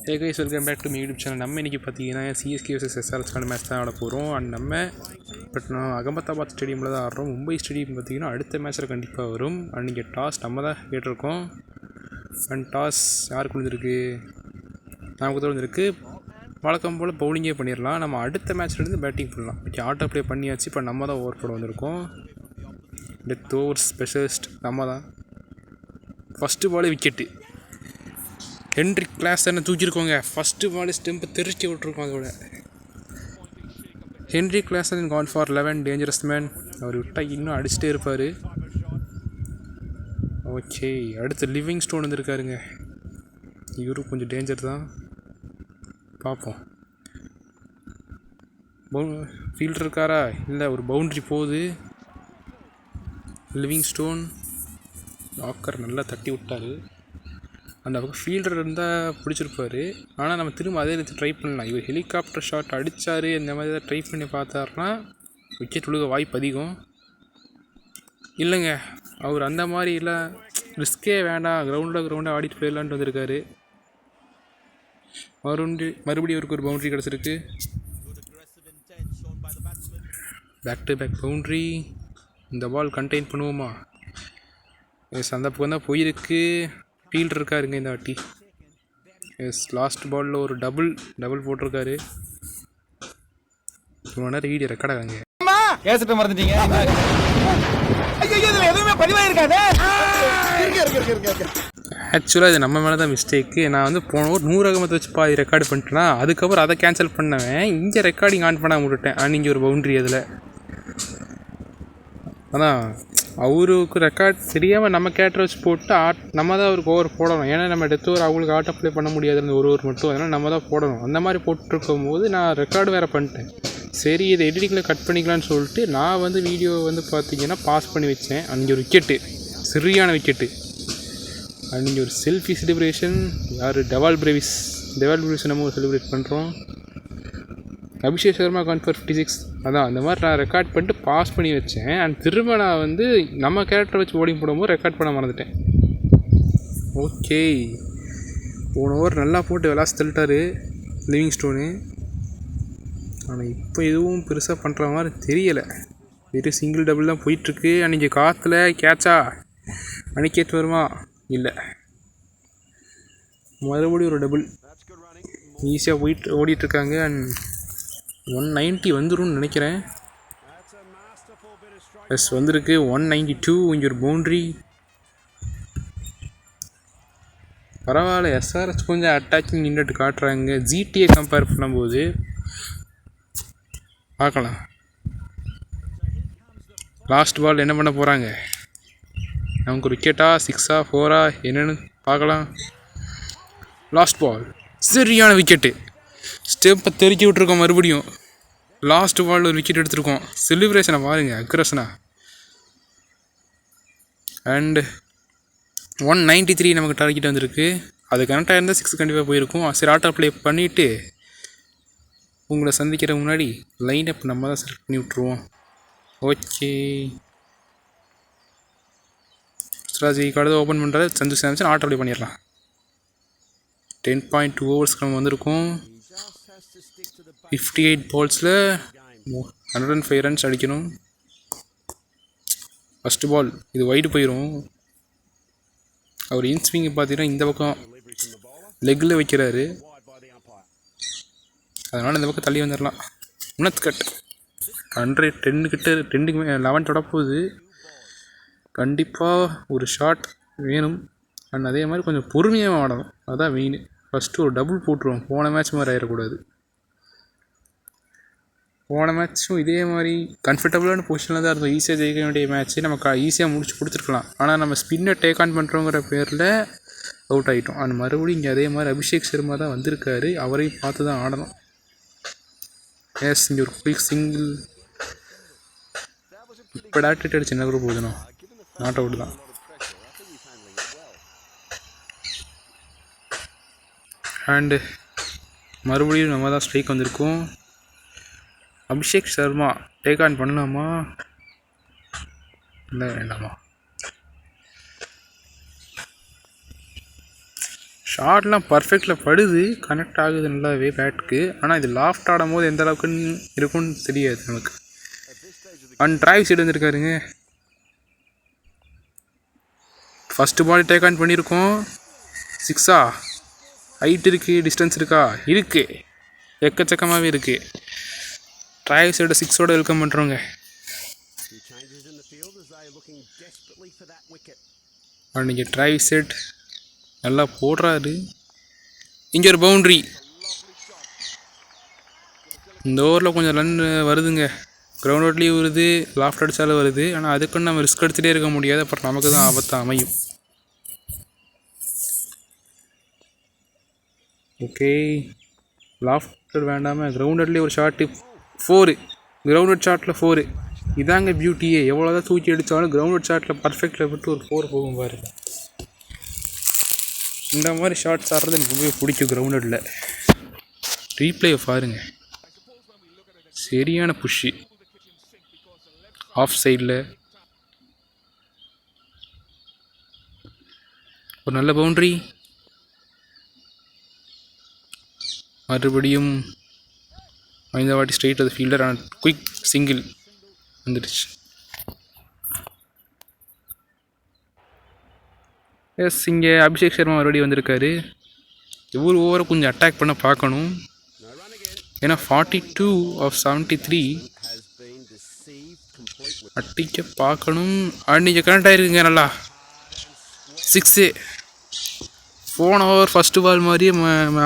Hey guys, welcome back to me YouTube channel. நம்ம இன்றைக்கி பார்த்தீங்கன்னா சிஎஸ்கே vs SRHக்கான மேட்ச் தான் ஆட போகிறோம். அண்ட் நம்ம நான் அகமதாபாத் ஸ்டேடியமில் தான் ஆடுறோம். மும்பை ஸ்டேடியம் பார்த்திங்கன்னா அடுத்த மேட்ச்சில் கண்டிப்பாக வரும். அண்ட் இங்கே டாஸ் நம்ம தான் கேட்டிருக்கோம். அண்ட் டாஸ் யாருக்கு விழுந்திருக்கு? நமக்கு தான் விழுந்திருக்கு. வழக்கம் போல் பவுலிங்கே பண்ணிடலாம். நம்ம அடுத்த மேட்ச்லேருந்து பேட்டிங் பண்ணலாம். ஓகே, ஆட்டோ ப்ளே பண்ணியாச்சு. இப்போ நம்ம தான் ஓவர் போட வந்திருக்கோம். டெத் ஓவர் ஸ்பெஷலிஸ்ட் நம்ம தான். ஃபஸ்ட்டு பாலே விக்கெட்டு. ஹென்ரி கிளாஸனை தூக்கியிருக்கோங்க. ஃபஸ்ட்டு பால் ஸ்டெம்பை தெரிச்சு விட்ருக்கோம். அதோட Henry Klaasen gone for 11. Dangerous man. அவர் விட்டால் இன்னும் அடிச்சுட்டே இருப்பார். ஓகே, அடுத்து லிவிங் ஸ்டோன் வந்துருக்காருங்க. இவரும் கொஞ்சம் டேஞ்சர் தான். பார்ப்போம். ஃபீல்டர் இருக்காரா? இல்லை, ஒரு பவுண்ட்ரி போகுது. லிவிங் ஸ்டோன் லாக்கர் நல்லா தட்டி விட்டார். அந்த பக்கம் ஃபீல்டர் இருந்தால் பிடிச்சிருப்பார். ஆனால் நம்ம திரும்ப அதே எடுத்து ட்ரை பண்ணலாம். இவர் ஹெலிகாப்டர் ஷாட் அடித்தார். இந்த மாதிரி தான் ட்ரை பண்ணி பார்த்தாருன்னா விக்கெட் விழுக வாய்ப்பு அதிகம். இல்லைங்க, அவர் அந்த மாதிரி இல்லை, ரிஸ்கே வேண்டாம், கிரவுண்டாக ஆடிட்டு போயிடலான்ட்டு வந்திருக்காரு. மறுபடியும் அவருக்கு ஒரு பவுண்ட்ரி கிடச்சிருக்கு. Back to back boundary. இந்த பால் கண்டெயின் பண்ணுவோமா? எஸ், அந்த பக்கம் தான் போயிருக்கு. ஃபீல்டர் இருக்காருங்க இந்த வாட்டி. எஸ், லாஸ்ட் பாலில் ஒரு டபுள் போட்டிருக்காரு. இவ்வளோ நேரம் வீடியோ ரெக்கார்ட் ஆகாங்க. ஆக்சுவலாக இது நம்ம மேலே தான் மிஸ்டேக்கு. நான் வந்து போன ஒரு 100 அகமத்தை வச்சு பாதி ரெக்கார்டு பண்ணிட்டேன்னா அதுக்கப்புறம் அதை கேன்சல் பண்ணவேன். இங்கே ரெக்கார்டிங் ஆன் பண்ண விட்டுட்டேன். அன்றைக்கி ஒரு பவுண்ட்ரி அதில். அதான் அவருக்கு ரெக்கார்ட் தெரியாமல் நம்ம கேட்டரை வச்சு போட்டு நம்ம தான் அவருக்கு ஓவர் போடணும். ஏன்னா நம்ம டெத் ஓவர் அவங்களுக்கு ஆட்டோ ப்ளே பண்ண முடியாது அந்த ஒரு ஓவர் மட்டும். அதனால் நம்ம தான் போடணும். அந்த மாதிரி போட்டுருக்கும் போது நான் ரெக்கார்டு வேறு பண்ணிட்டேன். சரி, இதை எடிட்டிங்கில் கட் பண்ணிக்கலான்னு சொல்லிட்டு நான் வந்து வீடியோ வந்து பார்த்திங்கன்னா பாஸ் பண்ணி வச்சேன். அன்றைக்கி ஒரு விக்கெட்டு, சரியான விக்கெட்டு. அன்றைக்கி ஒரு செல்ஃபி செலிப்ரேஷன். யார்? டெவால் பிரேவிஸ் நம்ம செலிப்ரேட் பண்ணுறோம். Abhishek Sharma gone for 56. அதான் அந்த மாதிரி நான் ரெக்கார்ட் பண்ணிட்டு பாஸ் பண்ணி வச்சேன். அண்ட் திரும்ப நான் வந்து நம்ம கேரக்டரை வச்சு போடிங் போடும்போது ரெக்கார்ட் பண்ண மறந்துட்டேன். ஓகே, போன ஓவர் நல்லா போட்டு விளாசி தள்ளிட்டார் லிவிங் ஸ்டோனு. ஆனால் இப்போ எதுவும் பெருசாக பண்ணுற மாதிரி தெரியலை. வெறும் சிங்கிள் டபுள் தான் போயிட்டுருக்கு. அன்றைக்கி காற்றுல கேட்சா அணிக்கேட் வருமா? இல்லை, மறுபடியும் ஒரு டபுள். ஈஸியாக ஓடிட்டுருக்காங்க. அண்ட் 190 வந்துடும் நினைக்கிறேன். எஸ், வந்திருக்கு 192. இங்கே ஒரு பவுண்ட்ரி. பரவாயில்ல, எஸ்ஆர்எச் கொஞ்சம் அட்டாக்கிங் நின்றுட்டு காட்டுறாங்க. ஜிடிஏ கம்பேர் பண்ணும்போது பார்க்கலாம். லாஸ்ட் பால் என்ன பண்ண போகிறாங்க? நமக்கு ஒரு விக்கெட்டா, 6ஆ 4ஆ என்னென்னு பார்க்கலாம். லாஸ்ட் பால் சரியான விக்கெட்டு. ஸ்டெப்பை தெறிக்கி விட்ருக்கோம். மறுபடியும் லாஸ்ட் பாலில் ஒரு விக்கெட் எடுத்திருக்கோம். செலிப்ரேஷனை பாருங்கள், அக்ரஸனா. அண்டு 193 நமக்கு டார்கெட் வந்திருக்கு. அது கரெக்டாக இருந்தால் 6 கண்டிப்பாக போயிருக்கும். சரி, ஆட்டோ ப்ளே பண்ணிவிட்டு உங்களை சந்திக்கிற முன்னாடி லைன் அப் நம்ம தான் செலக்ட் பண்ணி விட்ருவோம். ஓகே, ஸ்ட்ராஜி கார்டு ஓப்பன் பண்ணுறது சந்து சாம்சன். ஆட்டோ ப்ளே பண்ணிடலாம். 10.2 ஓவர்ஸ்க்கு நம்ம வந்திருக்கோம். 58 பால்ஸில் 105 ரன்ஸ் அடிக்கணும். ஃபஸ்ட்டு பால் இது வைடு போயிடும். அவர் இன்ஸ்விங்கு பார்த்தீங்கன்னா இந்த பக்கம் லெக்கில் வைக்கிறாரு. அதனால் இந்த பக்கம் தள்ளி வந்துடலாம். உனத் கட் 110 கிட்ட 10க்கு 11 தொடப்போகுது. கண்டிப்பாக ஒரு ஷாட் வேணும். அண்ட் அதே மாதிரி கொஞ்சம் பொறுமையாக ஆடணும். அதுதான் மெயின். ஃபஸ்ட்டு ஒரு டபுள் போட்டுருவோம். போன மேட்ச் மாதிரி ஆகிடக்கூடாது. போன மேட்ச்சும் இதே மாதிரி கம்ஃபர்டபுளான பொசிஷனில் தான் இருந்தோம். ஈஸியாக ஜெயிக்க வேண்டிய மேட்ச்சு நமக்கு ஈஸியாக முடிச்சு கொடுத்துருக்கலாம். ஆனால் நம்ம ஸ்பின்னை டேக் ஆன் பண்ணுறோங்கிற பேரில் அவுட் ஆகிட்டோம். அந்த மறுபடியும் இங்கே அதே மாதிரி அபிஷேக் சர்மா தான் வந்திருக்காரு. அவரையும் பார்த்து தான் ஆடணும். எஸ், இங்கே ஒரு குயிக் சிங்கிள். இப்போ டாக்டர் அடிச்சு என்ன கூட போதுணும். நாட் அவுட் தான். அண்டு மறுபடியும் நம்ம தான் ஸ்ட்ரைக் வந்திருக்கோம். அபிஷேக் சர்மா டேக் ஆன் பண்ணலாமா இல்லை வேண்டாமா? ஷார்ட்லாம் பர்ஃபெக்டில் படுது, கனெக்ட் ஆகுது நல்லாவே பேட்டுக்கு. ஆனால் இது லாஃப்ட் ஆடும் போது எந்த அளவுக்குன்னு இருக்குன்னு தெரியாது நமக்கு. அண்ட் டிரைவ் சைடு வந்துருக்காருங்க. ஃபஸ்ட்டு பால் டேக் ஆன் பண்ணியிருக்கோம். 6ஆ? ஹைட் இருக்குது, டிஸ்டன்ஸ் இருக்கா? இருக்குது, எக்கச்சக்கமாகவே இருக்குது. டிரைவ் சைடு 6ஓட வெல்கம் பண்ணுறோங்க. அன்றைக்கி டிரைவ் செட் நல்லா போடுறாரு. இங்கே ஒரு பவுண்ட்ரி. இந்த ஓவரில் கொஞ்சம் ரன் வருதுங்க. கிரவுண்ட் அவுட்லேயும் வருது, லாஃப்ட் அடித்தாலும் வருது. ஆனால் அதுக்குன்னு நம்ம ரிஸ்க் எடுத்துகிட்டே இருக்க முடியாது, அப்புறம் நமக்கு தான் ஆபத்தாக அமையும். ஓகே, லாஃப்ட் வேண்டாமல் கிரவுண்ட் அவுட்லேயே ஒரு ஷாட்டு. 4 கிரவுண்ட் அவுட் ஷாட்டில் 4. இதாங்க பியூட்டியே. எவ்வளோ தான் தூக்கி அடித்தாலும் கிரவுண்ட் அவுட் ஷாட்டில் பர்ஃபெக்டில் விட்டு ஒரு 4 போகும் பாரு. இந்த மாதிரி ஷார்ட்ஸ் ஆடுறது எனக்கு ரொம்பவே பிடிக்கும் கிரவுண்ட் அவுட்டில். ரீப்ளேயை பாருங்க, சரியான புஷ்ஷு. ஆஃப் சைடில் ஒரு நல்ல பவுண்ட்ரி. மறுபடியும் இந்த வாட்டி ஸ்ட்ரெயிட் அது ஃபீல்டர். ஆனால் குயிக் சிங்கிள் வந்துடுச்சு. எஸ், இங்கே அபிஷேக் சர்மா மறுபடியும் வந்திருக்காரு. இவ்வளோ ஓவரை கொஞ்சம் அட்டாக் பண்ண பார்க்கணும். ஏன்னா 42 ஆஃப் 73 அட்டிக்க பார்க்கணும். அன்றைக்கி கனெக்ட் ஆகிருக்குங்க நல்லா. 6. போன ஓவர் ஃபஸ்ட்டு பால் மாதிரியே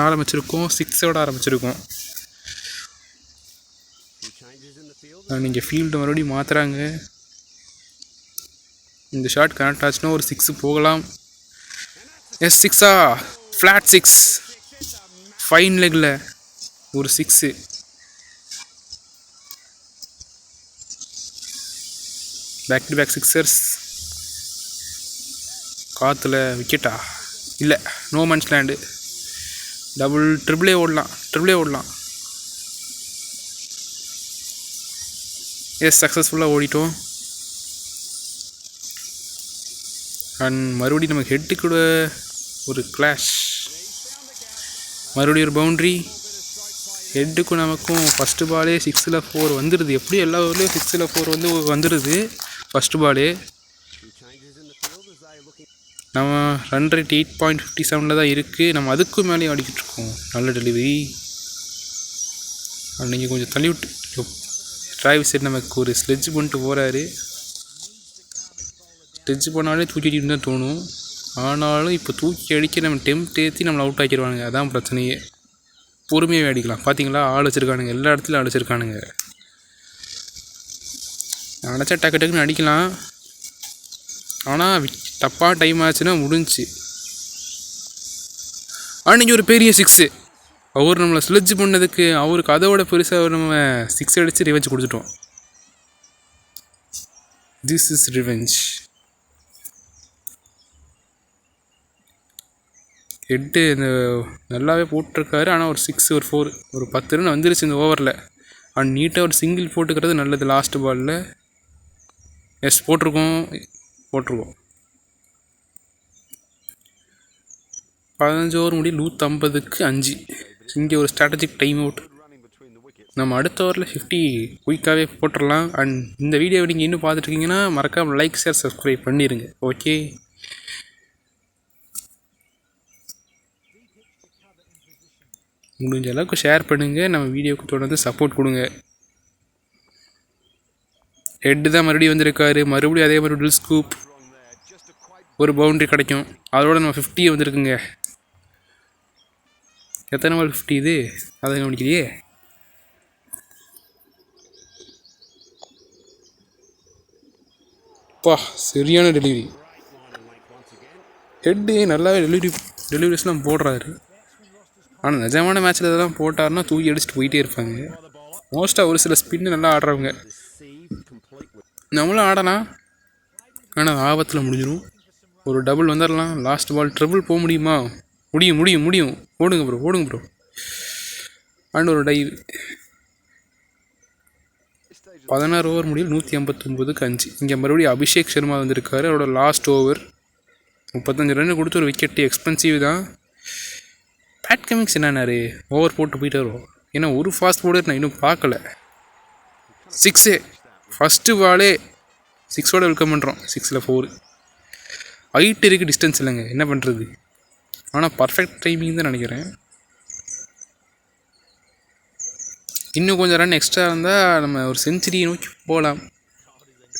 ஆரம்பிச்சிருக்கோம், 6ஓட ஆரம்பிச்சிருக்கோம். நீங்கள் ஃபீல்டு மறுபடியும் மாற்றுறாங்க. இந்த ஷாட் கனெக்ட் ஆச்சுன்னா ஒரு 6 போகலாம். எஸ், 6ஆ? ஃப்ளாட் 6, ஃபைன் லெக்கில் ஒரு 6. Back to back sixers. காற்றுல விக்கெட்டா? இல்லை, நோ மேன்ஸ் லேண்டு. ட்ரிபிளே ஓடலாம். எஸ், சக்ஸஸ்ஃபுல்லாக ஓடிட்டோம். அண்ட் மறுபடியும் நமக்கு ஹெட்டு கூட ஒரு கிளாஷ். மறுபடியும் ஒரு பவுண்ட்ரி. ஹெட்டுக்கும் நமக்கும் ஃபஸ்ட்டு பாலே 6ல் 4 வந்துடுது. எப்படி எல்லா ஊர்லேயும் 6ல் 4 வந்துடுது ஃபஸ்ட்டு பாலே. நம்ம ரன் ரேட் 8.57 தான் இருக்குது. நம்ம அதுக்கும் மேலேயும் ஆடிக்கிட்டு இருக்கோம். நல்ல டெலிவரி. அன்றைக்கி கொஞ்சம் தள்ளி விட்டு டிரைவ் சைடு நமக்கு ஒரு ஸ்லெட்ஜ் பண்ணிட்டு போகிறாரு. ஸ்லெட்ஜ் பண்ணாலே தூக்கி அடிக்கிட்டு தான் தோணும். ஆனாலும் இப்போ தூக்கி அடிக்க நம்ம டெம்ப்ட் ஏற்றி நம்மளை அவுட் ஆக்கிடுவானுங்க. அதான் பிரச்சனையே. பொறுமையாக அடிக்கலாம். பார்த்தீங்களா, ஆள் வச்சுருக்கானுங்க, எல்லா இடத்துலையும் ஆள் வச்சுருக்கானுங்க. நினச்சா டக்கு டக்குன்னு அடிக்கலாம். ஆனால் தப்பாக டைம் ஆச்சுன்னா முடிஞ்சு. அன்றைக்கி ஒரு பெரிய 6. அவர் நம்மளை ஸ்லெட்ஜ் பண்ணதுக்கு அவருக்கு அதோட பெருசாக நம்ம 6 அடித்து ரிவெஞ்ச் கொடுத்துட்டோம். This is revenge. ஹெட்டு இந்த நல்லாவே போட்டிருக்காரு. ஆனால் ஒரு 6 ஒரு 4 ஒரு 10 ரன் வந்துருச்சு இந்த ஓவரில். அண்ட் நீட்டாக ஒரு சிங்கிள் போட்டுக்கிறது நல்லது லாஸ்ட்டு பாலில். எஸ், போட்டிருக்கோம். 15 ஓவர் முடியும் 150க்கு 5. இங்கே ஒரு ஸ்ட்ராட்டஜிக் டைம் அவுட். நம்ம அடுத்த ஓவரில் 50 குயிக்காகவே போட்டுடலாம். அண்ட் இந்த வீடியோவை நீங்கள் இன்னும் பார்த்துட்ருக்கீங்கன்னா மறக்காமல் லைக், ஷேர், சப்ஸ்கிரைப் பண்ணிடுங்க. ஓகே, முடிஞ்ச அளவுக்கு ஷேர் பண்ணுங்கள். நம்ம வீடியோவுக்கு தொடர்ந்து சப்போர்ட் கொடுங்க. ஹெட்டு தான் மறுபடியும் வந்திருக்காரு. மறுபடியும் அதே மாதிரி ட்ரில் ஸ்கூப். ஒரு பவுண்ட்ரி கிடைக்கும். அதோட நம்ம 50 வந்திருக்குங்க. எத்தனை பால் 50 இது? அதை கவனிக்கிறியே. பா, சரியான டெலிவரி. ஹெட்டு நல்லாவே டெலிவரிஸ்லாம் போடுறாரு. ஆனால் நிஜமான மேட்ச்சில் இதெல்லாம் போட்டாருன்னா தூக்கி அடிச்சுட்டு போயிட்டே இருப்பாங்க. மோஸ்ட்டாக ஒரு சில ஸ்பின்னு நல்லா ஆடுறவங்க. நம்மளும் ஆடலாம், ஆனால் ஆபத்தில் முடிஞ்சிடும். ஒரு டபுள் வந்துடலாம். லாஸ்ட் பால் ட்ரிபிள் போக முடியுமா? முடியும். ஓடுங்க ப்ரோ. அண்ட் ஒரு டைவ். 16 ஓவர் முடியும் 159க்கு 5. இங்கே மறுபடியும் அபிஷேக் சர்மா வந்திருக்காரு. அவரோட லாஸ்ட் ஓவர் 35 ரன் கொடுத்து ஒரு விக்கெட்டு. எக்ஸ்பென்சிவ் தான். பேட் கமிங்ஸ் என்னன்னாரு ஓவர் போட்டு போயிட்டு வரும். ஏன்னா ஒரு ஃபாஸ்ட் போர்டர் நான் இன்னும் பார்க்கல. 6 ஃபஸ்ட்டு பாலே 6ஓட வெல்கம் பண்ணுறோம். 6ல் 4 ஹைட் இருக்குது, டிஸ்டன்ஸ் இல்லைங்க, என்ன பண்ணுறது. ஆனால் பர்ஃபெக்ட் டைமிங் தான் நினைக்கிறேன். இன்னும் கொஞ்சம் ரன் எக்ஸ்ட்ரா இருந்தால் நம்ம ஒரு செஞ்சுரியை நோக்கி போகலாம்.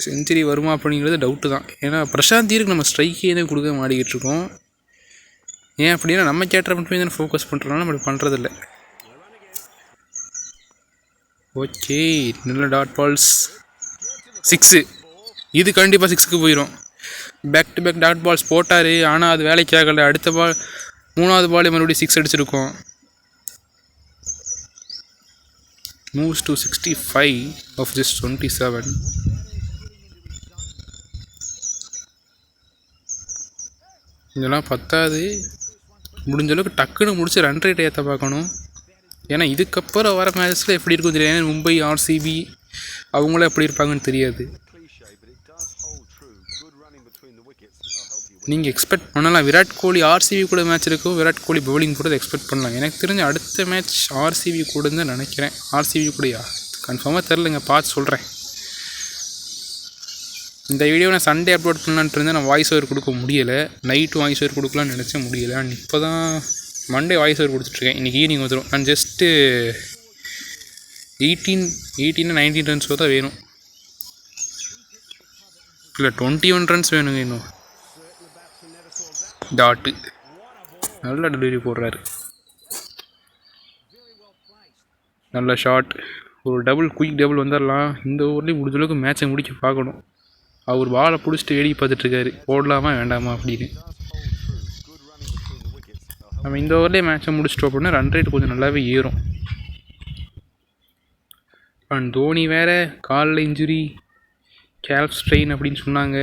செஞ்சுரி வருமா அப்படிங்கிறது டவுட்டு தான். ஏன்னா பிரசாந்த் தீருக்கு நம்ம ஸ்ட்ரைக்கே தான் கொடுக்க மாடிக்கிட்டு இருக்கோம். ஏன் அப்படின்னா நம்ம கேட்டரை மட்டுமே தான் ஃபோக்கஸ் பண்ணுறதுனால நம்ம பண்ணுறதில்ல. ஓகே, நல்ல டாட் பால்ஸ். 6 இது கண்டிப்பாக 6க்கு போயிடும். Back to back dot balls போட்டார், ஆனால் அது வேலைக்கு ஆகலை. அடுத்த பால் 3வது பால் மறுபடியும் 6 அடிச்சிருக்கோம். Moves to 65 off just 27. இதெல்லாம் பத்தாது. முடிஞ்ச அளவுக்கு டக்குன்னு முடிச்சு ரன் ரேட் ஏற்ற பார்க்கணும். ஏன்னா இதுக்கப்புறம் வர மேட்ச்சில் எப்படி இருக்கும் தெரியாது. ஏன்னா மும்பை, ஆர்சிபி அவங்களும் எப்படி இருப்பாங்கன்னு தெரியாது. நீங்கள் எக்ஸ்பெக்ட் பண்ணலாம் விராட் கோலி ஆர்சிபி கூட மேட்ச் இருக்கும், விராட் கோலி பவுலிங் கூட எக்ஸ்பெக்ட் பண்ணலாம். எனக்கு தெரிஞ்ச அடுத்த மேட்ச் ஆர்சிபி கூட தான் நினைக்கிறேன். ஆர்சிபி கூடயா கன்ஃபார்மாக தெரிலங்க, பார்த்து சொல்கிறேன். இந்த வீடியோ நான் சண்டே அப்லோட் பண்ணலான்ட்டு இருந்தேன். நான் வாய்ஸ் ஓவர் கொடுக்க முடியலை. நைட்டு வாய்ஸ் ஓவர் கொடுக்கலான்னு நினச்சேன், முடியலை. அண்ட் இப்போ தான் மண்டே வாய்ஸ் ஓவர் கொடுத்துட்ருக்கேன். இன்றைக்கி ஈவினிங் வந்துடும். நான் ஜஸ்ட்டு 18 19 ரன்ஸ் தான் வேணும், இல்லை 21 ரன்ஸ் வேணுங்க. இன்னும் டாட்டு நல்ல டெலிவரி போடுறாரு, நல்ல ஷாட். ஒரு குயிக் டபுள் வந்துடலாம். இந்த ஓவர்லேயும் முடிஞ்ச அளவுக்கு மேட்சை முடிக்க பார்க்கணும். அவர் பாலை பிடிச்சிட்டு வேடிக்கை பார்த்துட்ருக்காரு, போடலாமா வேண்டாமா அப்படின்னு. நம்ம இந்த ஓவர்லேயே மேட்சை முடிச்சிட்டோம் அப்படின்னா ரன் ரேட் கொஞ்சம் நல்லாவே ஏறும். அண்ட் தோனி வேறு காலில் இன்ஜுரி, கேல்ப் ஸ்ட்ரெயின் அப்படின்னு சொன்னாங்க.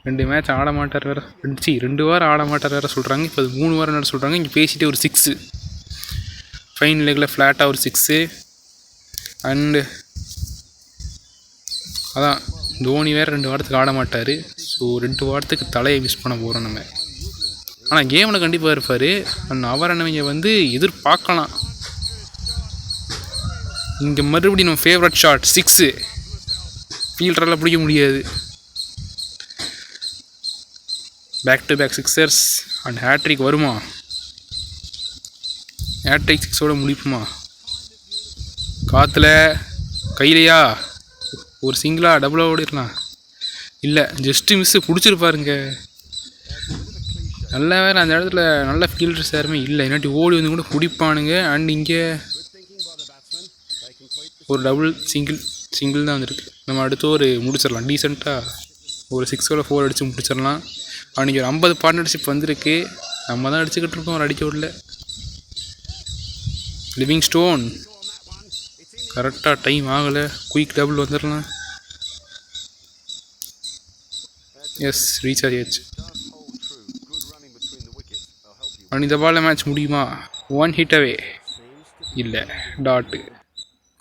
2 மேட்ச் ஆட மாட்டார் வேறு, 2 வாரம் ஆட மாட்டார் வேறு சொல்கிறாங்க. இப்போ 3 வாரம் என்ன சொல்கிறாங்க. இங்கே பேசிகிட்டே ஒரு 6 ஃபைன் லெக்கில் ஃப்ளாட்டாக ஒரு 6. அண்டு அதான் தோனி வேறு 2 வாரத்துக்கு ஆட மாட்டார். ஸோ 2 வாரத்துக்கு தலையை மிஸ் பண்ண போகிறோம் நம்ம. ஆனால் கேமில் கண்டிப்பாக இருப்பார். அண்ட் அவர் என்னவங்க எதிர்பார்க்கலாம். இங்கே மறுபடியும் நம்ம ஃபேவரட் ஷாட் 6 ஃபீல்டரெல்லாம் பிடிக்க முடியாது. Back to back 6ers and hattrick வருமா? ஹேட்ரிக் 6ஓட முடிப்புமா? காற்றுல கையிலையா ஒரு சிங்கிளாக டபுளாக ஓடிடலாம். இல்லை, ஜஸ்ட்டு மிஸ்ஸு பிடிச்சிருப்பாருங்க. நல்ல வேறு அந்த இடத்துல நல்ல ஃபீல்டர்ஸ் யாருமே இல்லை, இல்லாட்டி ஓடி வந்து கூட பிடிப்பானுங்க. அண்ட் இங்கே ஒரு சிங்கிள் தான் வந்துருக்கு. நம்ம அடுத்து ஒரு முடிச்சிடலாம் டீசெண்டாக. ஒரு 6ஓட 4 அடித்து முடிச்சிடலாம். அன்றைக்கி ஒரு 50 பார்ட்னர்ஷிப் வந்திருக்கு. நம்ம தான் அடிச்சுக்கிட்டு இருக்கோம், ஒரு அடிக்க விடல. லிவிங் ஸ்டோன் கரெக்டாக டைம் ஆகலை, குயிக் டபுள் வந்துடலாம். எஸ், ரீச் ஆகியாச்சு. அண்ட் இந்த பாலில் மேட்ச் முடியுமா? 1 hit away. இல்லை, டாட்டு.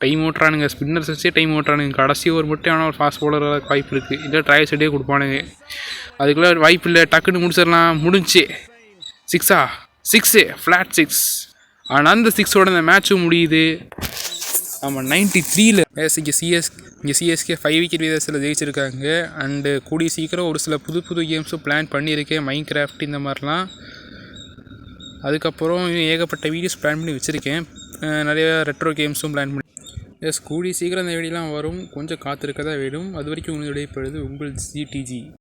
டைம் ஓட்டுறானுங்க, ஸ்பின்னர்ஸ் வச்சே டைம் ஓட்டுறானுங்க. கடைசி ஓவர் மட்டும் ஆனால் ஒரு ஃபாஸ்ட் பவுலர் வாய்ப்பு இருக்குது. இல்லை ட்ரையல் சைடே கொடுப்பானுங்க. அதுக்குள்ளே வாய்ப்பு இல்லை, டக்குன்னு முடிச்சிடலாம். முடிஞ்சு 6 ஃப்ளாட் 6. ஆனால் அந்த 6ஓட அந்த மேட்சும் முடியுது. ஆமாம், 93ல் இங்கே சிஎஸ்கே 5 wicket வித்தியாசத்தில் ஜெயிச்சிருக்காங்க. அண்டு கூடிய சீக்கிரம் ஒரு சில புது கேம்ஸும் பிளான் பண்ணியிருக்கேன், மைண்ட் கிராஃப்ட் இந்த மாதிரிலாம். அதுக்கப்புறம் ஏகப்பட்ட வீடியோஸ் பிளான் பண்ணி வச்சுருக்கேன். நிறைய ரெட்ரோ கேம்ஸும் பிளான் பண்ணி. கூடிய சீக்கிரம் இந்த வீடியோலாம் வரும், கொஞ்சம் காத்திருக்க தான் வேணும். அது வரைக்கும் உங்களுடைய இப்பொழுது உங்கள் GTG.